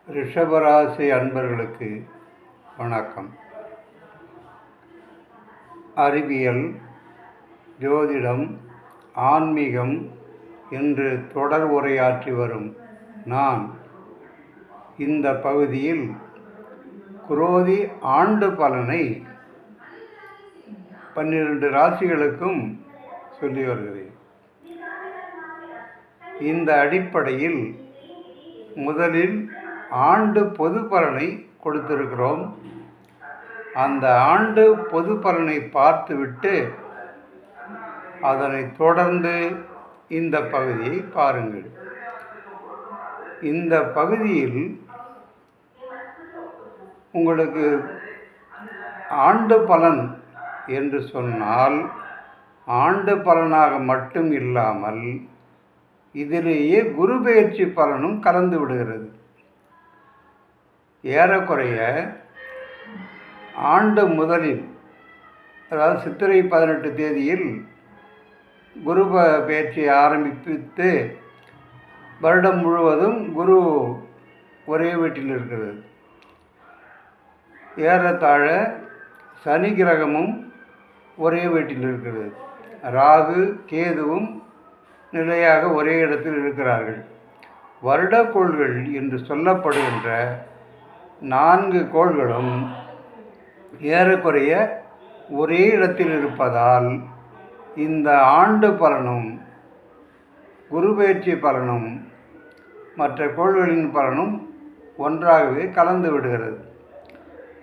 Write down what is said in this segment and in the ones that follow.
ரிஷபராசி அன்பர்களுக்கு வணக்கம். அறிவியல், ஜோதிடம், ஆன்மீகம் என்று தொடர் உரையாற்றி வரும் நான் இந்த பகுதியில் குரோதி ஆண்டு பலனை 12 ராசிகளுக்கும் சொல்லி வருகிறேன். இந்த அடிப்படையில் முதலில் ஆண்டு பொது பலனை கொடுத்திருக்கிறோம். அந்த ஆண்டு பொது பலனை பார்த்துவிட்டு அதனை தொடர்ந்து இந்த பகுதியை பாருங்கள். இந்த பகுதியில் உங்களுக்கு ஆண்டு பலன் என்று சொன்னால் ஆண்டு பலனாக மட்டும் இல்லாமல் இதிலேயே குரு பெயர்ச்சி பலனும் கலந்து விடுகிறது. ஏறக்குறைய ஆண்டு முதலில், அதாவது சித்திரை 18 தேதியில் குரு பெயர்ச்சியை ஆரம்பித்து வருடம் முழுவதும் குரு ஒரே வீட்டில் இருக்கிறது. ஏறத்தாழ சனி கிரகமும் ஒரே வீட்டில் இருக்கிறது. ராகு கேதுவும் நிலையாக ஒரே இடத்தில் இருக்கிறார்கள். வருடக்கோள்கள் என்று சொல்லப்படுகின்ற 4 கோள்களும் ஏறக்குறைய ஒரே இடத்தில் இருப்பதால் இந்த ஆண்டு பலனும் குரு பெயர்ச்சி பலனும் மற்ற கோள்களின் பலனும் ஒன்றாகவே கலந்து விடுகிறது.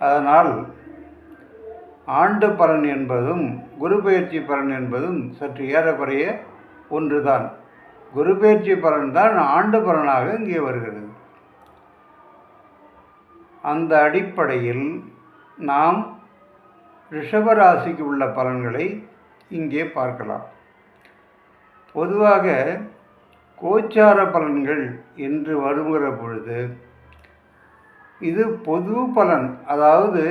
அதனால் ஆண்டு பலன் என்பதும் குரு பெயர்ச்சி பலன் என்பதும் சற்று ஏறக்குறைய ஒன்றுதான். குரு பெயர்ச்சி பலன் தான் ஆண்டு பலனாக இங்கே வருகிறது. அந்த அடிப்படையில் நாம் ரிஷபராசிக்கு உள்ள பலன்களை இங்கே பார்க்கலாம். பொதுவாக கோச்சார பலன்கள் என்று வருகிற பொழுது இது பொது பலன், அதாவது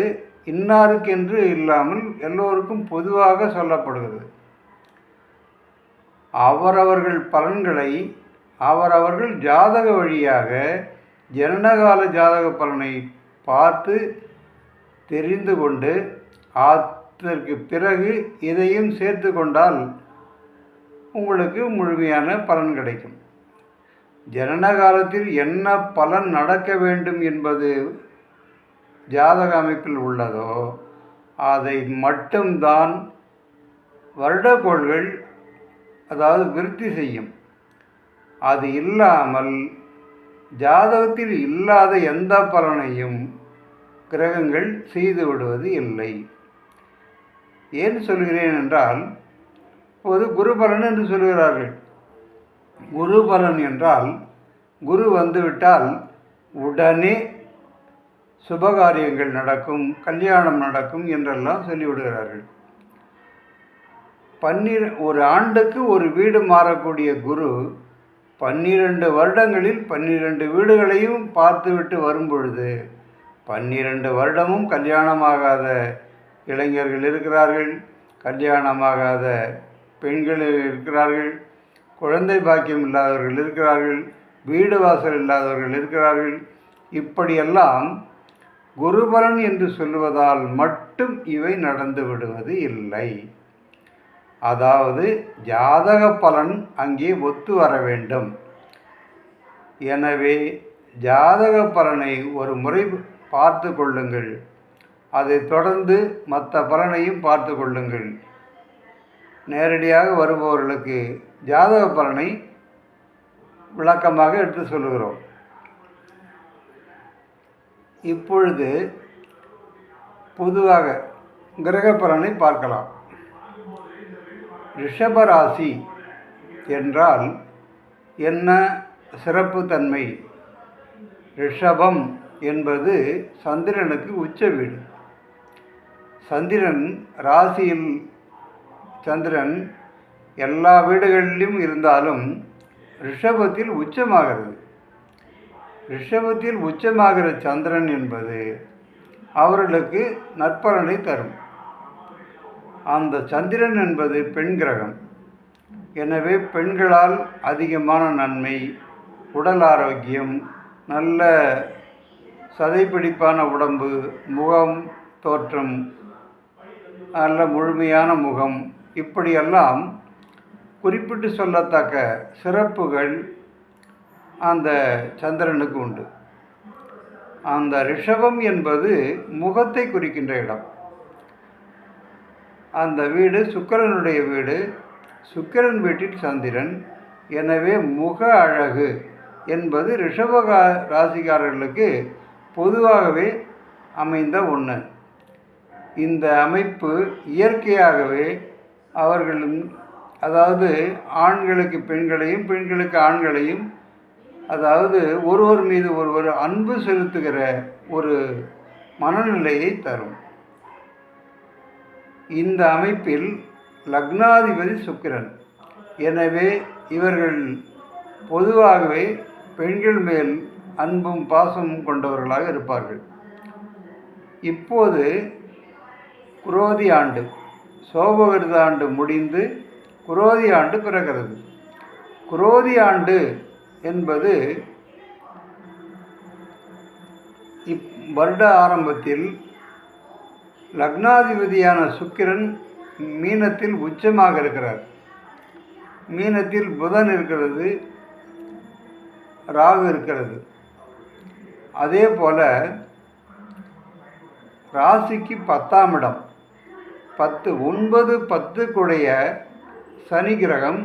இன்னாருக்கென்று இல்லாமல் எல்லோருக்கும் பொதுவாக சொல்லப்படுகிறது. அவரவர்கள் பலன்களை அவரவர்கள் ஜாதக வழியாக ஜனனகால ஜாதக பலனை பார்த்து தெரிந்து கொண்டு அதற்கு பிறகு இதையும் சேர்த்து கொண்டால் உங்களுக்கு முழுமையான பலன் கிடைக்கும். ஜனன காலத்தில் என்ன பலன் நடக்க வேண்டும் என்பது ஜாதக அமைப்பில் உள்ளதோ அதை மட்டும்தான் வருடக்கோள்கள், அதாவது விருத்தி செய்யும். அது இல்லாமல் ஜாதகத்தில் இல்லாத எந்த பலனையும் கிரகங்கள் செய்து விடுவது இல்லை. ஏன் சொல்கிறேன் என்றால், இப்போது குரு பலன் என்று சொல்கிறார்கள். குரு பலன் என்றால் குரு வந்துவிட்டால் உடனே சுபகாரியங்கள் நடக்கும், கல்யாணம் நடக்கும் என்றெல்லாம் சொல்லிவிடுகிறார்கள். ஒரு ஆண்டுக்கு ஒரு வீடு மாறக்கூடிய குரு 12 வருடங்களில் 12 வீடுகளையும் பார்த்துவிட்டு வரும்பொழுது 12 வருடமும் கல்யாணமாகாத இளைஞர்கள் இருக்கிறார்கள், கல்யாணமாகாத பெண்கள் இருக்கிறார்கள், குழந்தை பாக்கியம் இல்லாதவர்கள் இருக்கிறார்கள், வீடு வாசல் இல்லாதவர்கள் இருக்கிறார்கள். இப்படியெல்லாம் குருபலன் என்று சொல்லுவதால் மட்டும் இவை நடந்து விடுவது இல்லை. அதாவது ஜாதக பலன் அங்கே ஒத்து வர வேண்டும். எனவே ஜாதக பலனை ஒரு முறை பார்த்து கொள்ளுங்கள். அதை தொடர்ந்து மற்ற பலனையும் பார்த்து கொள்ளுங்கள். நேரடியாக வருபவர்களுக்கு ஜாதக பலனை விளக்கமாக எடுத்து சொல்லுகிறோம். இப்பொழுது பொதுவாக கிரக பலனை பார்க்கலாம். ரிஷபராசி என்றால் என்ன சிறப்பு தன்மை? ரிஷபம் என்பது சந்திரனுக்கு உச்ச வீடு. சந்திரன் ராசியில், சந்திரன் எல்லா வீடுகளிலும் இருந்தாலும் ரிஷபத்தில் உச்சமாகிறது. ரிஷபத்தில் உச்சமாகிற சந்திரன் என்பது அவர்களுக்கு நற்பலனை தரும். அந்த சந்திரன் என்பது பெண் கிரகம். எனவே பெண்களால் அதிகமான நன்மை, உடல் ஆரோக்கியம், நல்ல சதைப்பிடிப்பான உடம்பு, முகம் தோற்றம், நல்ல முழுமையான முகம், இப்படியெல்லாம் குறிப்பிட்டு சொல்லத்தக்க சிறப்புகள் அந்த சந்திரனுக்கு உண்டு. அந்த ரிஷபம் என்பது முகத்தை குறிக்கின்ற இடம். அந்த வீடு சுக்கிரனுடைய வீடு, சுக்கிரன் வீட்டில் சந்திரன். எனவே முக அழகு என்பது ரிஷப ராசிக்காரர்களுக்கு பொதுவாகவே அமைந்த ஒன்று. இந்த அமைப்பு இயற்கையாகவே அவர்களின், அதாவது ஆண்களுக்கு பெண்களையும் பெண்களுக்கு ஆண்களையும், அதாவது ஒருவர் மீது ஒருவர் அன்பு செலுத்துகிற ஒரு மனநிலையை தரும். இந்த அமைப்பில் லக்னாதிபதி சுக்கிரன். எனவே இவர்கள் பொதுவாகவே பெண்கள் மேல் அன்பும் பாசமும் கொண்டவர்களாக இருப்பார்கள். இப்போது குரோதி ஆண்டு, சோபகிருத ஆண்டு முடிந்து குரோதி ஆண்டு பிறக்கிறது. குரோதி ஆண்டு என்பது வருட ஆரம்பத்தில் லக்னாதிபதியான சுக்கிரன் மீனத்தில் உச்சமாக இருக்கிறார். மீனத்தில் புதன் இருக்கிறது, ராகு இருக்கிறது. அதே போல் ராசிக்கு 10ஆம் இடம், 9, 10 கூடைய சனி கிரகம்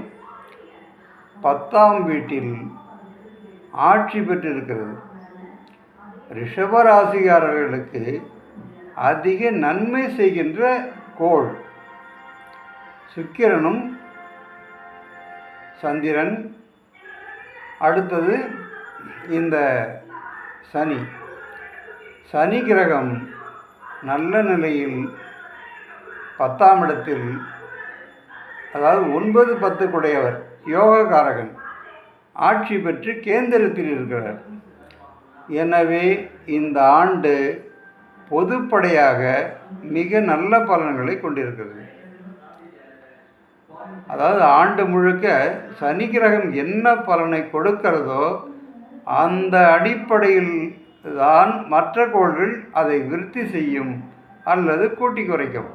10ஆம் வீட்டில் ஆட்சி பெற்றிருக்கிறது. ரிஷப ராசிக்காரர்களுக்கு அதிக நன்மை செய்கின்ற கோள் சுக்கிரனும் சந்திரன், அடுத்தது இந்த சனி. சனி கிரகம் நல்ல நிலையில் 10ஆம் இடத்தில், அதாவது 9, 10 கூடையவர் யோகக்காரகன் ஆட்சி பெற்று கேந்திரத்தில் இருக்கிறார். எனவே இந்த ஆண்டு பொதுப்படையாக மிக நல்ல பலன்களை கொண்டிருக்கிறது. அதாவது ஆண்டு முழுக்க சனி கிரகம் என்ன பலனை கொடுக்கிறதோ அந்த அடிப்படையில் தான் மற்ற கோள்கள் அதை விருத்தி செய்யும் அல்லது கூட்டி குறைக்கும்.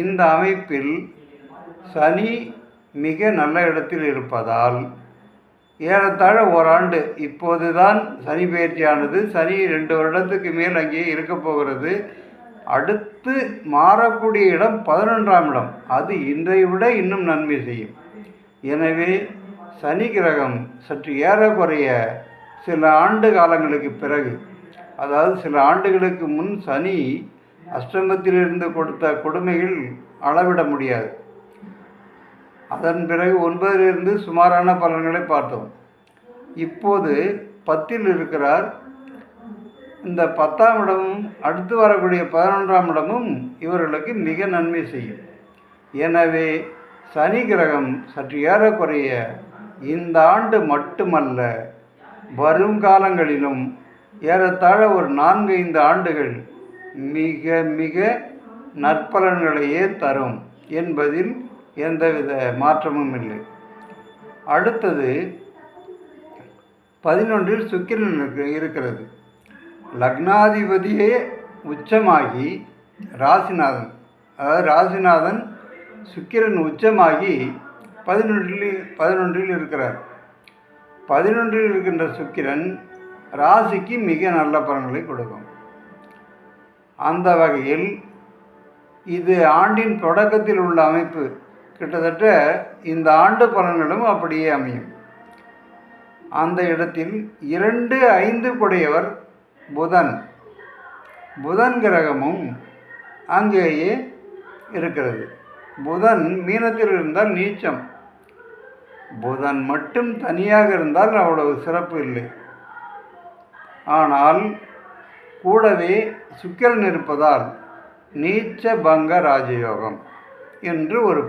இந்த அமைப்பில் சனி மிக நல்ல இடத்தில் இருப்பதால் ஏறத்தாழ ஓராண்டு, இப்போது தான் சனி பயிற்சியானது, சனி 2 வருடத்துக்கு மேல் அங்கே இருக்க போகிறது. அடுத்து மாறக்கூடிய இடம் 11ஆம் இடம், அது இன்றை விட இன்னும் நன்மை செய்யும். எனவே சனி கிரகம் சற்று ஏறக்குறைய சில ஆண்டு காலங்களுக்கு பிறகு, அதாவது சில ஆண்டுகளுக்கு முன் சனி அஷ்டமத்திலிருந்து கொடுத்த கொடுமைகள் அளவிட முடியாது. அதன் பிறகு 9லிருந்து சுமாரான பலன்களை பார்த்தோம். இப்போது 10இல் இருக்கிறார். இந்த 10ஆம் இடமும் அடுத்து வரக்கூடிய 11ஆம் இடமும் இவர்களுக்கு மிக நன்மை செய்யும். எனவே சனி கிரகம் சற்று ஏறக்குறைய இந்த ஆண்டு மட்டுமல்ல, வருங்காலங்களிலும் ஏறத்தாழ ஒரு 4-5 ஆண்டுகள் மிக மிக நற்பலன்களையே தரும் என்பதில் எந்தவித மாற்றமும் இல்லை. அடுத்தது 11இல் சுக்கிரன் இருக்கிறது. லக்னாதிபதியே உச்சமாகி ராசிநாதன், அதாவது ராசிநாதன் சுக்கிரன் உச்சமாகி 11இல் இருக்கிறார். 11இல் இருக்கின்ற சுக்கிரன் ராசிக்கு மிக நல்ல பலன்களை கொடுக்கும். அந்த வகையில் இது ஆண்டின் தொடக்கத்தில் உள்ள அமைப்பு. கிட்டத்தட்ட இந்த ஆண்டு பலன்களும் அப்படியே அமையும். அந்த இடத்தில் 2, 5 கூடையவர் புதன் கிரகமும் அங்கேயே இருக்கிறது. புதன் மீனத்தில் இருந்தால் நீச்சம். புதன் மட்டும் தனியாக இருந்தால் அவ்வளவு சிறப்பு இல்லை. ஆனால் கூடவே சுக்கிரன் இருப்பதால் நீச்ச பங்க ராஜயோகம் என்று ஒரு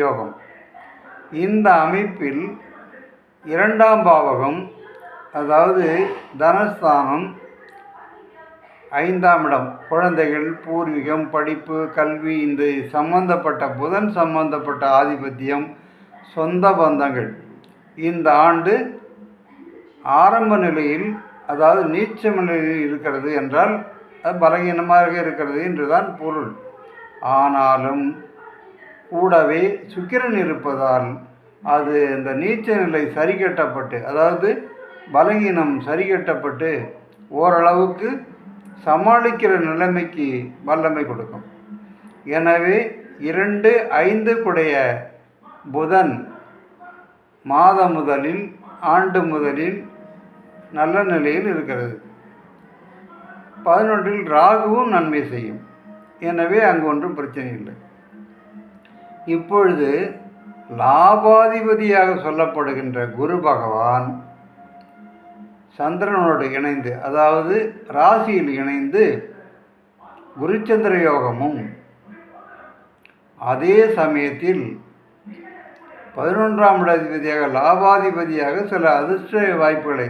யோகம். இந்த அமைப்பில் 2ஆம் பாவகம், அதாவது தனஸ்தானம், 5ஆம் இடம் குழந்தைகள், பூர்வீகம், படிப்பு, கல்வி, இந்த சம்பந்தப்பட்ட புதன் சம்பந்தப்பட்ட ஆதிபத்தியம், சொந்த பந்தங்கள் இந்த ஆண்டு ஆரம்ப நிலையில் அதாவது நீச்ச நிலையில் இருக்கிறது என்றால் அது பலகீனமாக இருக்கிறது என்றுதான் பொருள். ஆனாலும் கூடவே சுக்கிரன் இருப்பதால் அது இந்த நீச்ச நிலை சரி கட்டப்பட்டு, அதாவது பலகீனம் சரி கட்டப்பட்டு ஓரளவுக்கு சமாளிக்கிற நிலைமைக்கு வல்லமை கொடுக்கும். எனவே 2, 5 குடைய புதன் மாத முதலில் ஆண்டு முதலில் நல்ல நிலையில் இருக்கிறது. 11 ராகுவும் நன்மை செய்யும். எனவே அங்கு ஒன்றும் பிரச்சனை இல்லை. இப்பொழுது லாபாதிபதியாக சொல்லப்படுகின்ற குரு பகவான் சந்திரனோடு இணைந்து, அதாவது ராசியில் இணைந்து குருச்சந்திர யோகமும், அதே சமயத்தில் 11ஆம் அதிபதியாக லாபாதிபதியாக சில அதிர்ஷ்ட வாய்ப்புகளை,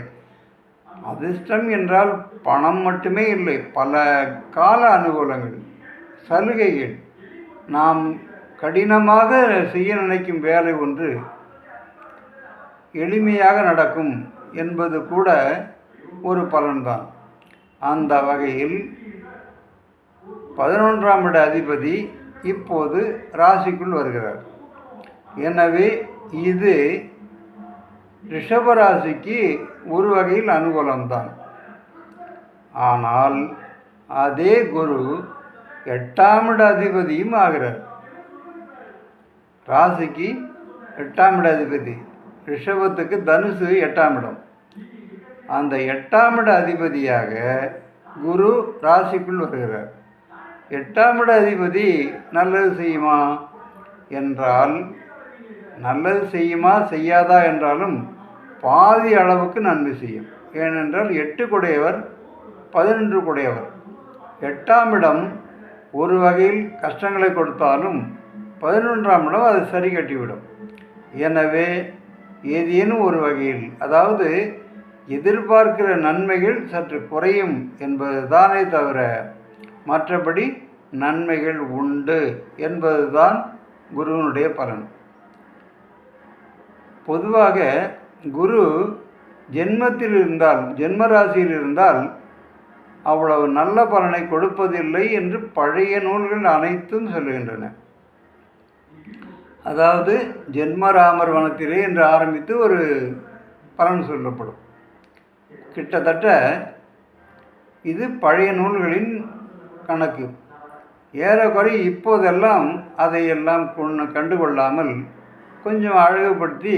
அதிர்ஷ்டம் என்றால் பணம் மட்டுமே இல்லை, பல கால அனுகூலங்கள், சலுகைகள், நாம் கடினமாக செய்ய நினைக்கும் வேலை ஒன்று எளிமையாக நடக்கும் என்பது கூட ஒரு பலன்தான். அந்த வகையில் 11ஆம் இட அதிபதி இப்போது ராசிக்குள் வருகிறார். எனவே இது ரிஷபராசிக்கு ஒரு வகையில் அனுகூலம்தான். ஆனால் அதே குரு 8ஆம் இட அதிபதியும் ஆகிறார். ராசிக்கு 8ஆம் இட அதிபதி, ரிஷபத்துக்கு தனுசு 8ஆம் இடம். அந்த 8ஆம் இட அதிபதியாக குரு ராசிக்குள் வருகிறார். 8ஆம் இட அதிபதி நல்லது செய்யுமா என்றால், நல்லது செய்யுமா செய்யாதா என்றாலும் பாதி அளவுக்கு நன்மை செய்யும். ஏனென்றால் 8 குடையவர் 11 குடையவர். 8ஆம் இடம் ஒரு வகையில் கஷ்டங்களை கொடுத்தாலும் 11ஆம் இடம் அதை சரி கட்டிவிடும். எனவே ஏதேனும் ஒரு வகையில், அதாவது எதிர்பார்க்கிற நன்மைகள் சற்று குறையும் என்பது தானே தவிர மற்றபடி நன்மைகள் உண்டு என்பதுதான் குருவினுடைய பலன். பொதுவாக குரு ஜென்மத்தில் இருந்தால், ஜென்மராசியில் இருந்தால் அவ்வளவு நல்ல பலனை கொடுப்பதில்லை என்று பழைய நூல்கள் அனைத்தும் சொல்லுகின்றன. அதாவது ஜென்மராமர் வனத்திலே என்று ஆரம்பித்து ஒரு பலன் சொல்லப்படும். கிட்டத்தட்ட இது பழைய நூல்களின் கணக்கு. ஏறக்குறை இப்போதெல்லாம் அதையெல்லாம் கண்டுகொள்ளாமல் கொஞ்சம் அழகுபடுத்தி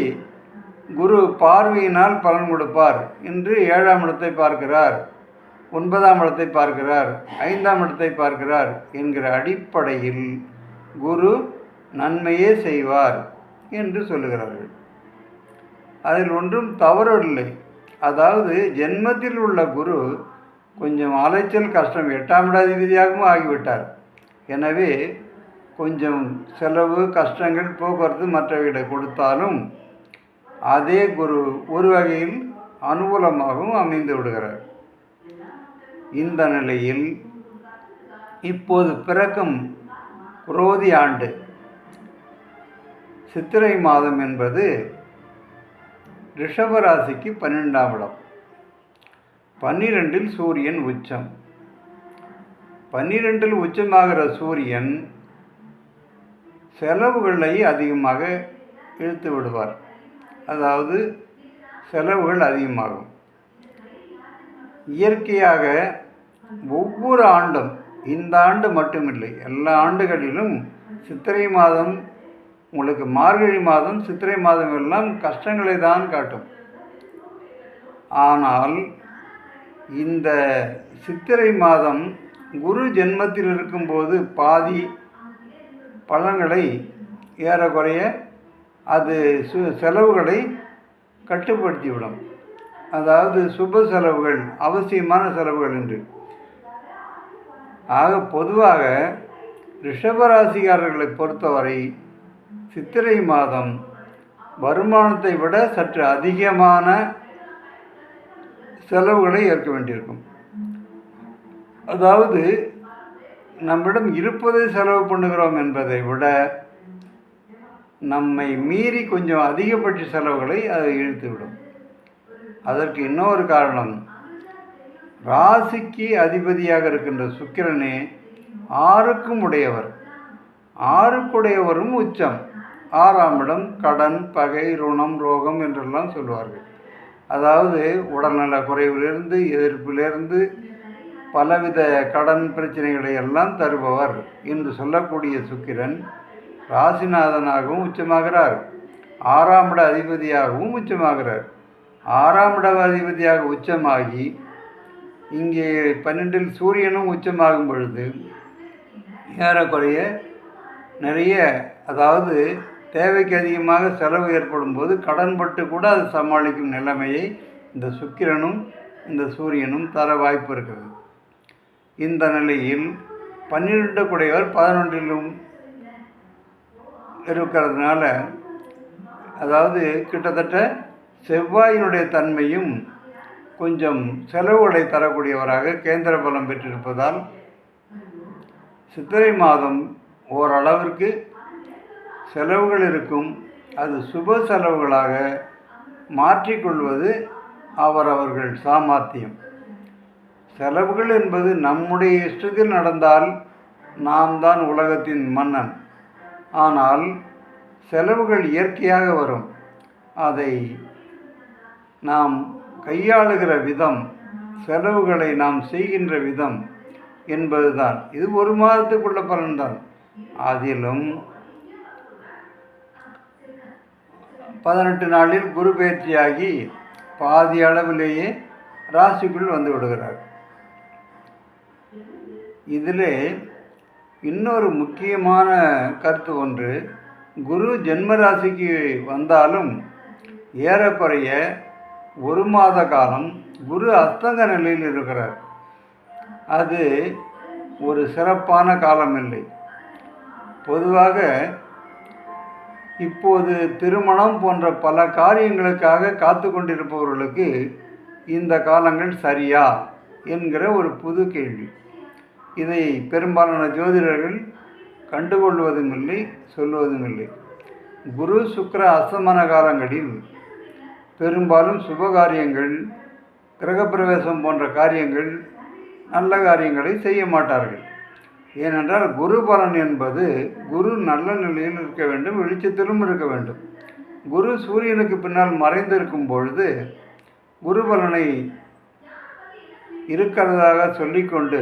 குரு பார்வையினால் பலன் கொடுப்பார் என்று 7ஆம் இடத்தை பார்க்கிறார், 9ஆம் இடத்தை பார்க்கிறார், 5ஆம் இடத்தை பார்க்கிறார் என்கிற அடிப்படையில் குரு நன்மையே செய்வார் என்று சொல்லுகிறார்கள். அதில் ஒன்றும் தவறில்லை. அதாவது ஜென்மத்தில் உள்ள குரு கொஞ்சம் அலைச்சல் கஷ்டம், 8ஆம் இட அதிபதியாகவும் ஆகிவிட்டார். எனவே கொஞ்சம் செலவு கஷ்டங்கள் போக்குவரத்து மற்றவைகளை கொடுத்தாலும் அதே குரு ஒரு வகையில் அனுகூலமாகவும் அமைந்து விடுகிறார். இந்த நிலையில் இப்போது பிறக்கும் குரோதி ஆண்டு சித்திரை மாதம் என்பது ரிஷபராசிக்கு 12ஆம் இடம். 12இல் சூரியன் உச்சம். 12இல் உச்சமாகிற சூரியன் செலவுகளை அதிகமாக இழுத்து விடுவார். அதாவது செலவுகள் அதிகமாகும். இயற்கையாக ஒவ்வொரு ஆண்டும், இந்த ஆண்டு மட்டுமில்லை, எல்லா ஆண்டுகளிலும் சித்திரை மாதம், உங்களுக்கு மார்கழி மாதம், சித்திரை மாதம் எல்லாம் கஷ்டங்களை தான் காட்டும். ஆனால் இந்த சித்திரை மாதம் குரு ஜென்மத்தில் இருக்கும்போது பாதி பலன்களை ஏறக்குறைய அது செலவுகளை கட்டுப்படுத்திவிடும். அதாவது சுப செலவுகள், அவசியமான செலவுகள் என்று. ஆக பொதுவாக ரிஷபராசிக்காரர்களை பொறுத்தவரை சித்திரை மாதம் வருமானத்தை விட சற்று அதிகமான செலவுகளை ஏற்க வேண்டியிருக்கும். அதாவது நம்மிடம் இருப்பதை செலவு பண்ணுகிறோம் என்பதை விட நம்மை மீறி கொஞ்சம் அதிகபட்ச செலவுகளை அது இழுத்துவிடும். அதற்கு இன்னொரு காரணம், ராசிக்கு அதிபதியாக இருக்கின்ற சுக்கிரனே ஆறுக்கும் உடையவர். ஆறுக்குடையவரும் உச்சம். 6ஆம் இடம் கடன், பகை, ருணம், ரோகம் என்றெல்லாம் சொல்வார்கள். அதாவது உடல்நல குறைவிலிருந்து, எதிர்ப்பிலிருந்து, பலவித கடன் பிரச்சனைகளை எல்லாம் தருபவர் என்று சொல்லக்கூடிய சுக்கிரன் ராசிநாதனாகவும் உச்சமாகிறார், 6ஆம் இட அதிபதியாகவும் உச்சமாகிறார். 6ஆம் இட அதிபதியாக உச்சமாகி இங்கே 12இல் சூரியனும் உச்சமாகும் பொழுது ஏறக்குறைய நிறைய, அதாவது தேவைக்கு அதிகமாக செலவு ஏற்படும் போது கடன்பட்டு கூட அது சமாளிக்கும் நிலைமையை இந்த சுக்கிரனும் இந்த சூரியனும் தர வாய்ப்பு இருக்கிறது. இந்த நிலையில் 12 குடையவர் 11லும் இருக்கிறதுனால, அதாவது கிட்டத்தட்ட செவ்வாயினுடைய தன்மையும் கொஞ்சம் செலவுகளை தரக்கூடியவராக கேந்திர பலம் பெற்றிருப்பதால் சித்திரை மாதம் ஓரளவிற்கு செலவுகள் இருக்கும். அது சுப செலவுகளாக மாற்றிக்கொள்வது அவரவர்கள் சாமர்த்தியம். செலவுகள் என்பது நம்முடைய இஷ்டத்தில் நடந்தால் நாம் தான் உலகத்தின் மன்னன். ஆனால் செலவுகள் இயற்கையாக வரும். அதை நாம் கையாளுகிற விதம், செலவுகளை நாம் செய்கின்ற விதம் என்பதுதான். இது ஒரு மாதத்துக்குள்ள பலன்தான். அதிலும் 18 நாளில் குரு பயிற்சியாகி பாதி அளவிலேயே ராசிக்குள் வந்து விடுகிறார். இதில் இன்னொரு முக்கியமான கருத்து ஒன்று, குரு ஜென்ம ராசிக்கு வந்தாலும் ஏறக்குறைய 1 மாத காலம் குரு அஸ்தங்க நிலையில் இருக்கிறார். அது ஒரு சிறப்பான காலம் இல்லை. பொதுவாக இப்போது திருமணம் போன்ற பல காரியங்களுக்காக காத்து கொண்டிருப்பவர்களுக்கு இந்த காலங்கள் சரியா என்கிற ஒரு புது கேள்வி. இதை பெரும்பாலான ஜோதிடர்கள் கண்டுகொள்வதும் இல்லை, சொல்வதும் இல்லை. குரு சுக்கிர அஸ்தமன காலங்களில் பெரும்பாலும் சுபகாரியங்கள், கிரகப்பிரவேசம் போன்ற காரியங்கள், நல்ல காரியங்களை செய்ய மாட்டார்கள். ஏனென்றால் குரு பலன் என்பது குரு நல்ல நிலையில் இருக்க வேண்டும், வெளிச்சத்திலும் இருக்க வேண்டும். குரு சூரியனுக்கு பின்னால் மறைந்திருக்கும் பொழுது குரு பலனை இருக்கிறதாக சொல்லிக்கொண்டு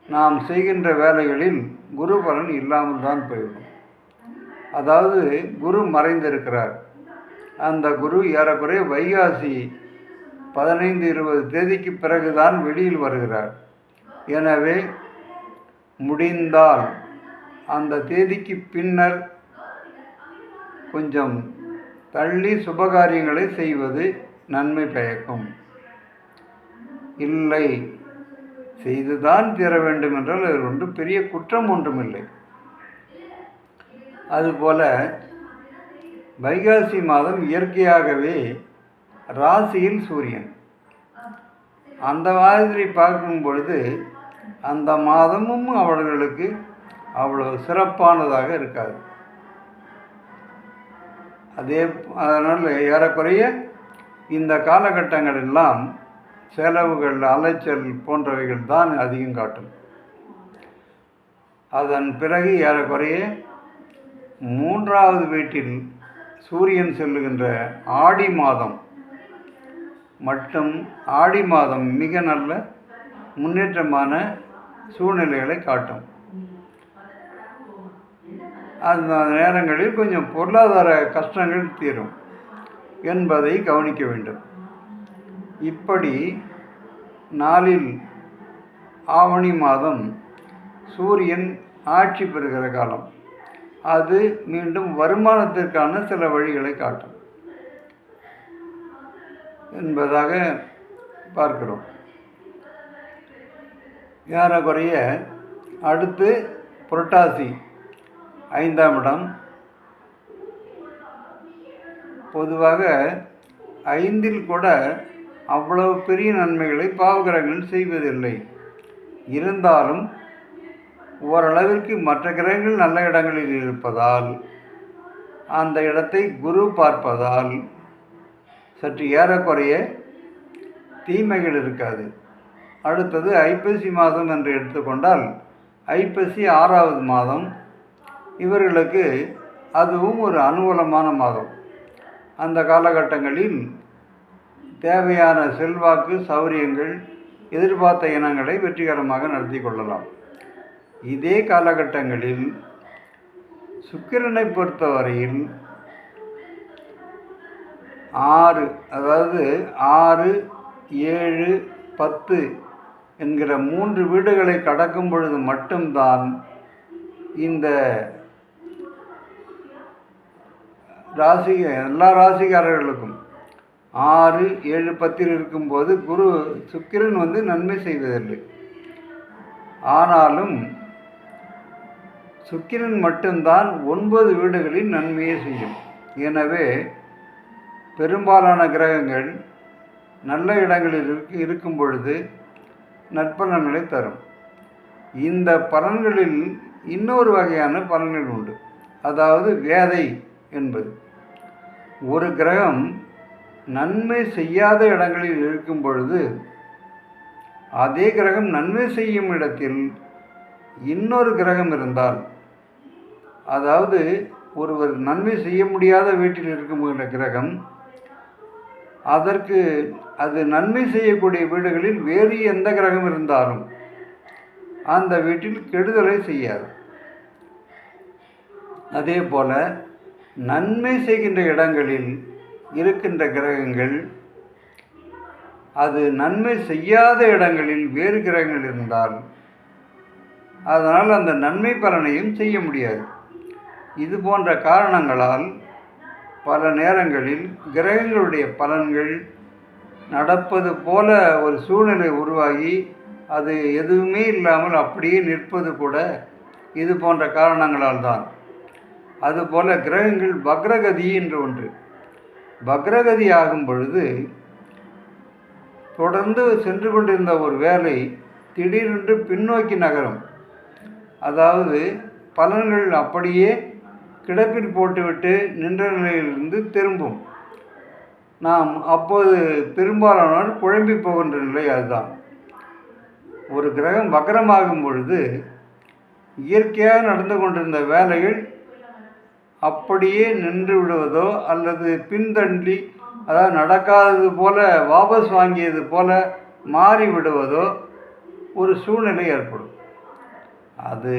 நாம் செய்கின்ற வேலைகளில் குரு பலன் இல்லாமல் தான் போய்விடும். அதாவது குரு மறைந்திருக்கிறார். அந்த குரு ஏறக்குறைய வைகாசி 15-20 தேதிக்கு பிறகுதான் வெளியில் வருகிறார். எனவே முடிந்தால் அந்த தேதிக்கு பின்னர் கொஞ்சம் தள்ளி சுபகாரியங்களை செய்வது நன்மை பயக்கும். இல்லை, செய்துதான் தீர வேண்டும் என்றால் அது ஒன்று பெரிய குற்றம் ஒன்றுமில்லை. அதுபோல வைகாசி மாதம் இயற்கையாகவே ராசியில் சூரியன். அந்த மாதிரி பார்க்கும் பொழுது அந்த மாதமும் அவர்களுக்கு அவ்வளவு சிறப்பானதாக இருக்காது. அதனால் ஏறக்குறைய இந்த காலகட்டங்களெல்லாம் செலவுகள், அலைச்சல் போன்றவைகள் தான் அதிகம் காட்டும். அதன் பிறகு ஏறக்குறைய 3வது வீட்டில் சூரியன் செல்லுகின்ற ஆடி மாதம் மட்டும், ஆடி மாதம் மிக நல்ல முன்னேற்றமான சூழ்நிலைகளை காட்டும். அந்த நேரங்களில் கொஞ்சம் பொருளாதார கஷ்டங்கள் தீரும் என்பதை கவனிக்க வேண்டும். இப்படி நாளில் ஆவணி மாதம் சூரியன் ஆட்சி பெறுகிற காலம். அது மீண்டும் வருமானத்திற்கான சில வழிகளை காட்டும் என்பதாக பார்க்கிறோம். ஏறக்குறைய அடுத்து புரட்டாசி 5ஆம் இடம். பொதுவாக 5இல் கூட அவ்வளவு பெரிய நன்மைகளை பாவகிரகங்கள் செய்வதில்லை. இருந்தாலும் ஓரளவிற்கு மற்ற கிரகங்கள் நல்ல இடங்களில் இருப்பதால், அந்த இடத்தை குரு பார்ப்பதால் சற்று ஏறக்குறைய தீமைகள் இருக்காது. அடுத்தது ஐப்பசி மாதம் என்று எடுத்துக்கொண்டால் ஐப்பசி 6வது மாதம். இவர்களுக்கு அதுவும் ஒரு அனுகூலமான மாதம். அந்த காலகட்டங்களில் தேவையான செல்வாக்கு சௌரியங்கள் எதிர்பார்த்த இனங்களை வெற்றிகரமாக நடத்தி கொள்ளலாம். இதே காலகட்டங்களில் சுக்கிரனை பொறுத்தவரையில் 6, அதாவது 6, 7, 10 என்கிற 3 வீடுகளை கடக்கும் பொழுது மட்டும்தான் இந்த எல்லா ராசிக்காரர்களுக்கும் 6, 7, 10 இருக்கும்போது சுக்கிரன் நன்மை செய்வதில்லை. ஆனாலும் சுக்கிரன் மட்டும்தான் 9 வீடுகளில் நன்மையை செய்யும். எனவே பெரும்பாலான கிரகங்கள் நல்ல இடங்களில் இருக்கும் பொழுது நற்பலன்களை தரும். இந்த பலன்களில் இன்னொரு வகையான பலன்கள் உண்டு. அதாவது வேதை என்பது, ஒரு கிரகம் நன்மை செய்யாத இடங்களில் இருக்கும் பொழுது அதே கிரகம் நன்மை செய்யும் இடத்தில் இன்னொரு கிரகம் இருந்தால், அதாவது ஒருவர் நன்மை செய்ய முடியாத வீட்டில் இருக்கும்போது கிரகம் அது நன்மை செய்யக்கூடிய வீடுகளில் வேறு எந்த கிரகம் இருந்தாலும் அந்த வீட்டில் கெடுதலை செய்யாது. அதே போல நன்மை செய்கின்ற இடங்களில் இருக்கின்ற கிரகங்கள் அது நன்மை செய்யாத இடங்களில் வேறு கிரகங்கள் இருந்தால் அதனால் அந்த நன்மை பலனையும் செய்ய முடியாது. இது போன்ற காரணங்களால் பல நேரங்களில் கிரகங்களுடைய பலன்கள் நடப்பது போல ஒரு சூழ்நிலை உருவாகி அது எதுவுமே இல்லாமல் அப்படியே நிற்பது கூட இது போன்ற காரணங்களால் தான். அதுபோல் கிரகங்கள் வக்ரகதி என்று ஒன்று. வக்ரகதி ஆகும் பொழுது தொடர்ந்து சென்று கொண்டிருந்த ஒரு வேலை திடீரென்று பின்னோக்கி நகரும். அதாவது பலன்கள் அப்படியே கிடப்பில் போட்டுவிட்டு நின்ற நிலையிலிருந்து திரும்பும். நாம் அப்போது பெரும்பாலானோர் குழம்பி போகின்ற நிலை அதுதான். ஒரு கிரகம் வக்ரமாகும் பொழுது இயற்கையாக நடந்து கொண்டிருந்த வேலைகள் அப்படியே நின்று விடுவதோ அல்லது பின்தள்ளி, அதாவது நடக்காதது போல வாபஸ் வாங்கியது போல மாறி விடுவதோ ஒரு சூழ்நிலை ஏற்படும். அது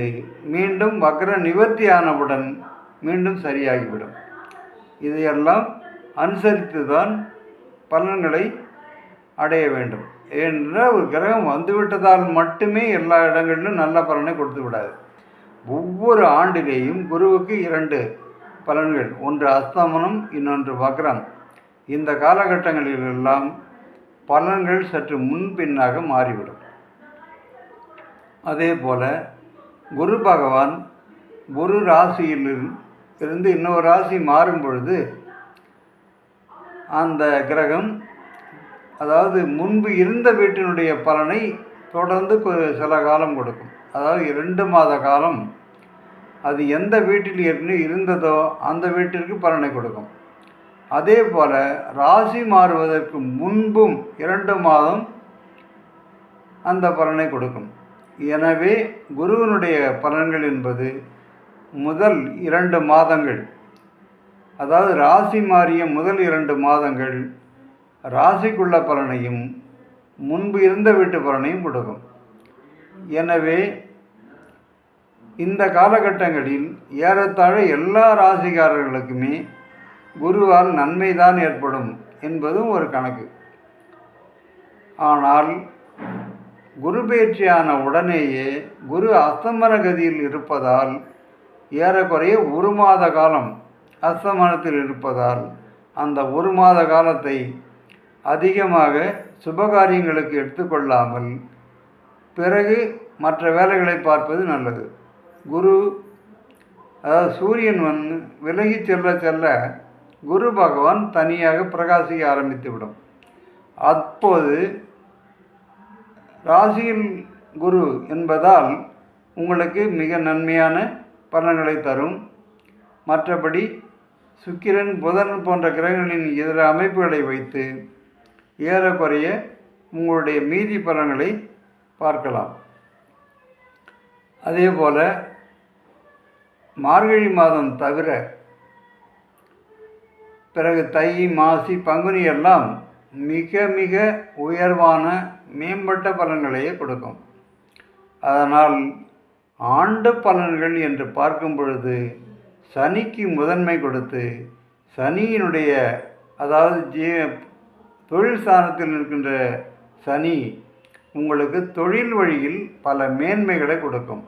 மீண்டும் வக்ர நிவர்த்தி ஆனவுடன் மீண்டும் சரியாகிவிடும். இதையெல்லாம் அனுசரித்து தான் பலன்களை அடைய வேண்டும். ஏனென்றால் ஒரு கிரகம் வந்துவிட்டதால் மட்டுமே எல்லா இடங்களிலும் நல்ல பலனை கொடுத்து விடாது. ஒவ்வொரு ஆண்டிலேயும் குருவுக்கு 2 பலன்கள், ஒன்று அஸ்தமனம், இன்னொன்று வக்ரம். இந்த காலகட்டங்களிலெல்லாம் பலன்கள் சற்று முன்பின்னாக மாறிவிடும். அதே போல் குரு பகவான் ஒரு ராசியில் இருந்து இன்னொரு ராசி மாறும் பொழுது அந்த கிரகம், அதாவது முன்பு இருந்த வீட்டினுடைய பலனை தொடர்ந்து சில காலம் கொடுக்கும். அதாவது 2 மாத காலம் அது எந்த வீட்டில் இருந்ததோ அந்த வீட்டிற்கு பலனை கொடுக்கும். அதே போல் ராசி மாறுவதற்கு முன்பும் 2 மாதம் அந்த பலனை கொடுக்கும். எனவே குருவினுடைய பலன்கள் என்பது முதல் 2 மாதங்கள், அதாவது ராசி மாறிய முதல் 2 மாதங்கள் ராசிக்குள்ள பலனையும் முன்பு இருந்த வீட்டு பலனையும் கொடுக்கும். எனவே இந்த காலகட்டங்களில் ஏறத்தாழ எல்லா ராசிக்காரர்களுக்குமே குருவால் நன்மைதான் ஏற்படும் என்பதும் ஒரு கணக்கு. ஆனால் குரு பயிற்சியான உடனேயே குரு அஸ்தமன கதியில் இருப்பதால் ஏறக்குறைய 1 மாத காலம் அஸ்தமனத்தில் இருப்பதால் அந்த 1 மாத காலத்தை அதிகமாக சுபகாரியங்களுக்கு எடுத்துக்கொள்ளாமல் பிறகு மற்ற வேலைகளை பார்ப்பது நல்லது. குரு, அதாவது சூரியன் விலகி செல்ல செல்ல குரு பகவான் தனியாக பிரகாசிக்க ஆரம்பித்துவிடும். அப்போது ராசியில் குரு என்பதால் உங்களுக்கு மிக நன்மையான பலன்களை தரும். மற்றபடி சுக்கிரன், புதன் போன்ற கிரகங்களின் இதர அமைப்புகளை வைத்து ஏறக்குறைய உங்களுடைய மீதி பலன்களை பார்க்கலாம். அதே போல் மார்கழி மாதம் தவிர பிறகு தை, மாசி, பங்குனி எல்லாம் மிக மிக உயர்வான மேம்பட்ட பலன்களையே கொடுக்கும். அதனால் ஆண்டு பலன்கள் என்று பார்க்கும் பொழுது சனிக்கு முதன்மை கொடுத்து, சனியினுடைய அதாவது தொழில் ஸ்தானத்தில் இருக்கின்ற சனி உங்களுக்கு தொழில் வழியில் பல மேன்மைகளை கொடுக்கும்.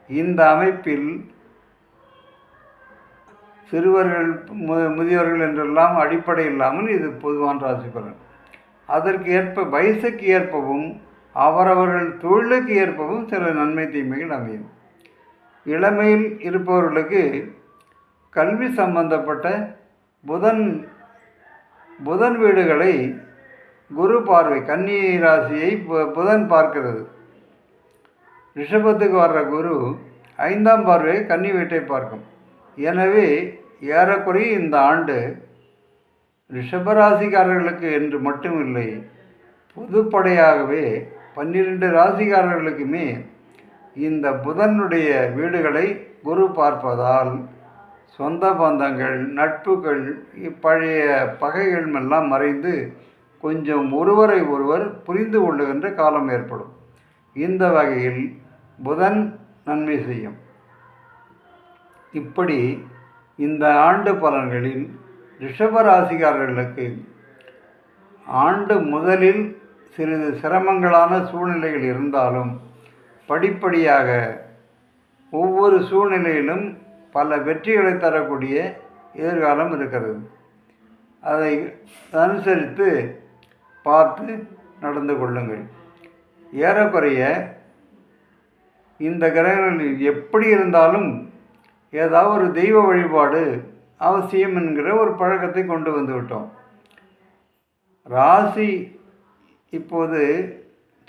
இந்த அமைப்பில் சிறுவர்கள், முதியவர்கள் என்றெல்லாம் அடிப்படை இல்லாமல் இது பொதுவான ராசி பலன். அதற்கு ஏற்ப வயசுக்கு ஏற்பவும் அவரவர்கள் தொழிலுக்கு ஏற்பவும் சில நன்மை தீமைகள் அமையும். இளமையில் இருப்பவர்களுக்கு கல்வி சம்பந்தப்பட்ட புதன் வீடுகளை குரு பார்வை, கன்னி ராசியை புதன் பார்க்கிறது. ரிஷபத்துக்கு வர்ற குரு 5ஆம் பார்வையை கன்னி வீட்டை பார்க்கும். எனவே ஏறக்குறைய இந்த ஆண்டு ரிஷபராசிக்காரர்களுக்கு என்று மட்டுமில்லை, பொதுப்படையாகவே 12 ராசிக்காரர்களுக்குமே இந்த புதனுடைய வீடுகளை குரு பார்ப்பதால் சொந்த பந்தங்கள், நட்புகள், பழைய பகைகள் எல்லாம் மறைந்து கொஞ்சம் ஒருவரை ஒருவர் புரிந்து கொள்ளுகின்ற காலம் ஏற்படும். இந்த வகையில் புதன் நன்மை செய்யும். இப்படி இந்த ஆண்டு பலன்களில் ரிஷபராசிக்காரர்களுக்கு ஆண்டு முதலில் சிறிது சிரமங்களான சூழ்நிலைகள் இருந்தாலும் படிப்படியாக ஒவ்வொரு சூழ்நிலையிலும் பல வெற்றிகளை தரக்கூடிய எதிர்காலம் இருக்கிறது. அதை அனுசரித்து பார்த்து நடந்து கொள்ளுங்கள். ஏறக்குறைய இந்த கிரகங்களில் எப்படி இருந்தாலும் ஏதாவது ஒரு தெய்வ வழிபாடு அவசியம் என்கிற ஒரு பழக்கத்தை கொண்டு வந்து விட்டோம். ராசி இப்போது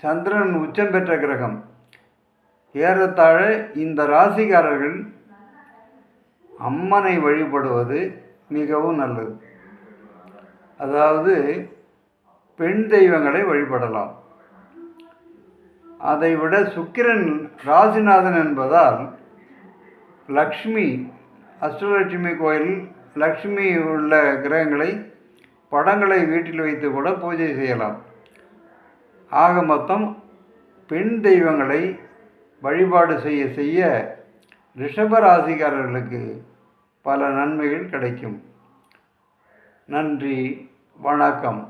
சந்திரன் உச்சம் பெற்ற கிரகம். ஏறத்தாழ இந்த ராசிக்காரர்கள் அம்மனை வழிபடுவது மிகவும் நல்லது. அதாவது பெண் தெய்வங்களை வழிபடலாம். அதைவிட சுக்கிரன் ராசிநாதன் என்பதால் லக்ஷ்மி, அஷ்டலட்சுமி கோயில் லக்ஷ்மி உள்ள கிரகங்களை படங்களை வீட்டில் வைத்து கூட பூஜை செய்யலாம். ஆக மொத்தம் பெண் தெய்வங்களை வழிபாடு செய்ய செய்ய ரிஷபராசிக்காரர்களுக்கு பல நன்மைகள் கிடைக்கும். நன்றி, வணக்கம்.